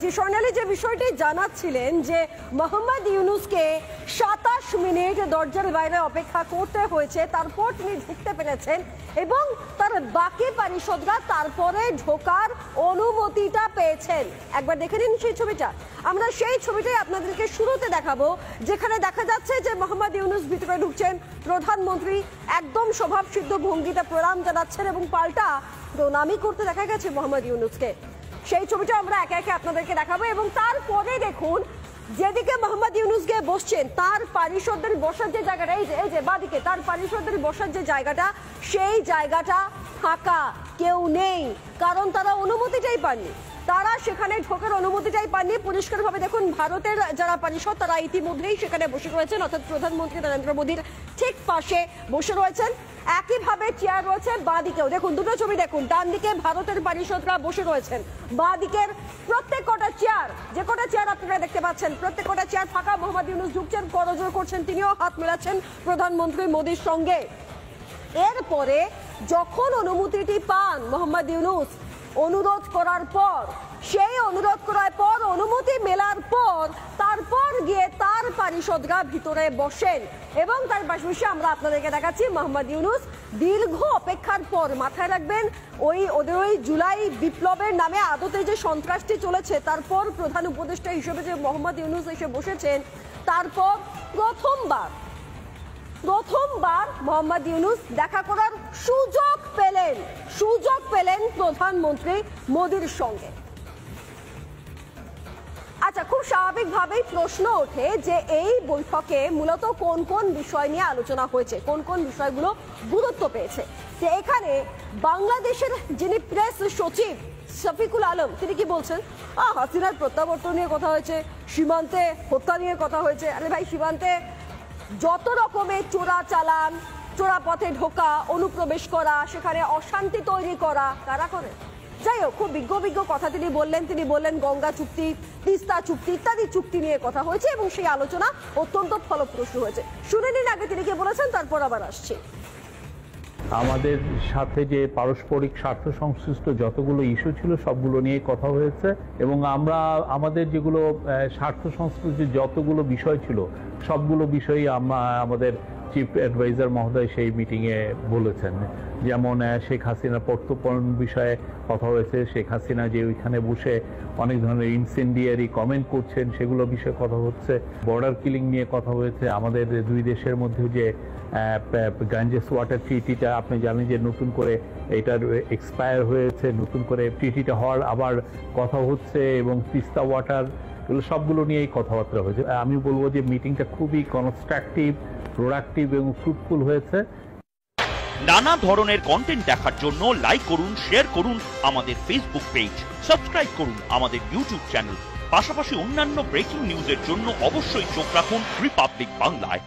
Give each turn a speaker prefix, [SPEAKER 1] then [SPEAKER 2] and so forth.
[SPEAKER 1] স্বর্ণালী যে বিষয়টি জানাচ্ছিলেন যে মোহাম্মদ ইউনূসকে ২৭ মিনিট দরজার বাইরে অপেক্ষা করতে হয়েছে, তারপর তিনি ঢুকতে পেরেছেন এবং তার বাকি পারিষদরা তারপরে ঢোকার অনুমতিটা পেয়েছেন। একবার দেখে নিন সেই ছবিটা। আমরা সেই ছবিটাই আপনাদেরকে শুরুতে দেখাবো, যেখানে দেখা যাচ্ছে যে মোহাম্মদ ইউনূস ভিতরে ঢুকছেন, প্রধানমন্ত্রী একদম স্বভাবসিদ্ধ ভঙ্গিতে প্রণাম জানাচ্ছেন এবং পাল্টা প্রণামই করতে দেখা গেছে মোহাম্মদ ইউনূসকে। সেই ছবিটা আমরা একে একে আপনাদেরকে দেখাবো এবং তারপরে দেখুন যেদিকে মোহাম্মদ ইউনূস গিয়ে বসছেন তার পারিষদদের বসার যে জায়গাটা, এই যে বাদিকে তার পারিষদদের বসার যে জায়গাটা, সেই জায়গাটা ফাঁকা, কেউ নেই, কারণ তারা অনুমতিটাই পাননি। তারা সেখানে ঢোকার অনুমতিটাই পাননি। পরিষ্কারভাবে দেখুন ভারতের যারা পারিষদ তারা ইতিমধ্যেই সেখানে বসে রয়েছেন, অর্থাৎ প্রধানমন্ত্রী নরেন্দ্র মোদীর ঠিক পাশে বসে রয়েছেন। একইভাবে চেয়ার রয়েছে বাঁ দিকেও, দেখুন দুটো ছবি দেখুন, ডান দিকে ভারতের পারিষদরা বসে রয়েছেন, বাঁ দিকের প্রত্যেক কটা চেয়ার, যে কটা চেয়ার আপনারা দেখতে পাচ্ছেন প্রত্যেক কটা চেয়ার ফাঁকা। মোহাম্মদ ইউনূস ঢুকছেন, করজোড় করছেন, তিনিও হাত মেলাচ্ছেন প্রধানমন্ত্রী মোদীর সঙ্গে। এরপরে যখন অনুমতিটি পান মোহাম্মদ ইউনূস অনুরোধ করার পর, সেই অনুরোধ করার পর অনুমতি মেলার পর তারপর গিয়ে তার পারিষদরা ভিতরে বসেন এবং তার পাশাপাশি আমরা আপনাদেরকে দেখাচ্ছি মোহাম্মদ ইউনূস দীর্ঘ অপেক্ষার পর, মাথায় রাখবেন ওদের ওই জুলাই বিপ্লবের নামে আদতে যে সন্ত্রাসটি চলেছে, তারপর প্রধান উপদেষ্টা হিসেবে যে মোহাম্মদ ইউনূস এসে বসেছেন, তারপর প্রথমবার মোহাম্মদ ইউনূস দেখা করার সুযোগ পেলেন প্রধানমন্ত্রী মোদীর সঙ্গে। আচ্ছা, খুব স্বাভাবিকভাবেই প্রশ্ন ওঠে যে এই বৈঠকে মূলত কোন কোন বিষয় নিয়ে আলোচনা হয়েছে, কোন কোন বিষয়গুলো গুরুত্ব পেয়েছে। যে এখানে বাংলাদেশের যিনি প্রেস সচিব শফিকুল আলম, তিনি কি বলছেন, হাসিনার প্রত্যাবর্তন নিয়ে কথা হয়েছে, সীমান্তে হত্যা নিয়ে কথা হয়েছে। আরে ভাই, সীমান্তে যত রকমের চোরাচালান, চোরা পথে ঢোকা, অনুপ্রবেশ করা, সেখানে অশান্তি তৈরি করা কারা করে? যাই হোক, খুব বিজ্ঞ কথা তিনি বললেন গঙ্গা চুক্তি, তিস্তা চুক্তি ইত্যাদি চুক্তি নিয়ে কথা হয়েছে এবং সেই আলোচনা অত্যন্ত ফলপ্রসূ হয়েছে। শুনে নিন আগে তিনি কি বলেছেন, তারপর আবার আসছি।
[SPEAKER 2] আমাদের সাথে যে পারস্পরিক স্বার্থ সংশ্লিষ্ট যতগুলো ইস্যু ছিল সবগুলো নিয়ে কথা হয়েছে এবং আমরা আমাদের যেগুলো স্বার্থ সংশ্লিষ্ট যতগুলো বিষয় ছিল সবগুলো বিষয়ই আমাদের চিফ অ্যাডভাইজার মহোদয় সেই মিটিংয়ে বলেছেন। যেমন শেখ হাসিনার প্রত্যর্পণ বিষয়ে কথা হয়েছে, শেখ হাসিনা যে ওইখানে বসে অনেক ধরনের ইনসেন্ডিয়ারি কমেন্ট করছেন সেগুলো বিষয়ে কথা হচ্ছে, বর্ডার কিলিং নিয়ে কথা হয়েছে, আমাদের দুই দেশের মধ্যে যে গাঞ্জেস ওয়াটার ট্রিটিটা আপনি জানেন যে নতুন করে এটার এক্সপায়ার হয়েছে, নতুন করে ট্রিটিটা হওয়ার আবার কথা হচ্ছে, এবং তিস্তা ওয়াটার, এগুলো সবগুলো নিয়েই কথাবার্তা হয়েছে। আমি বলবো যে মিটিংটা খুবই কনস্ট্রাকটিভ, প্রোডাক্টিভ এবং ফ্রুটফুল হয়েছে।
[SPEAKER 3] নানা ধরনের কন্টেন্ট দেখার জন্য লাইক করুন, শেয়ার করুন আমাদের ফেসবুক পেজ, সাবস্ক্রাইব করুন আমাদের ইউটিউব চ্যানেল। পাশাপাশি অন্যান্য ব্রেকিং নিউজের জন্য অবশ্যই চোখ রাখুন রিপাবলিক বাংলায়।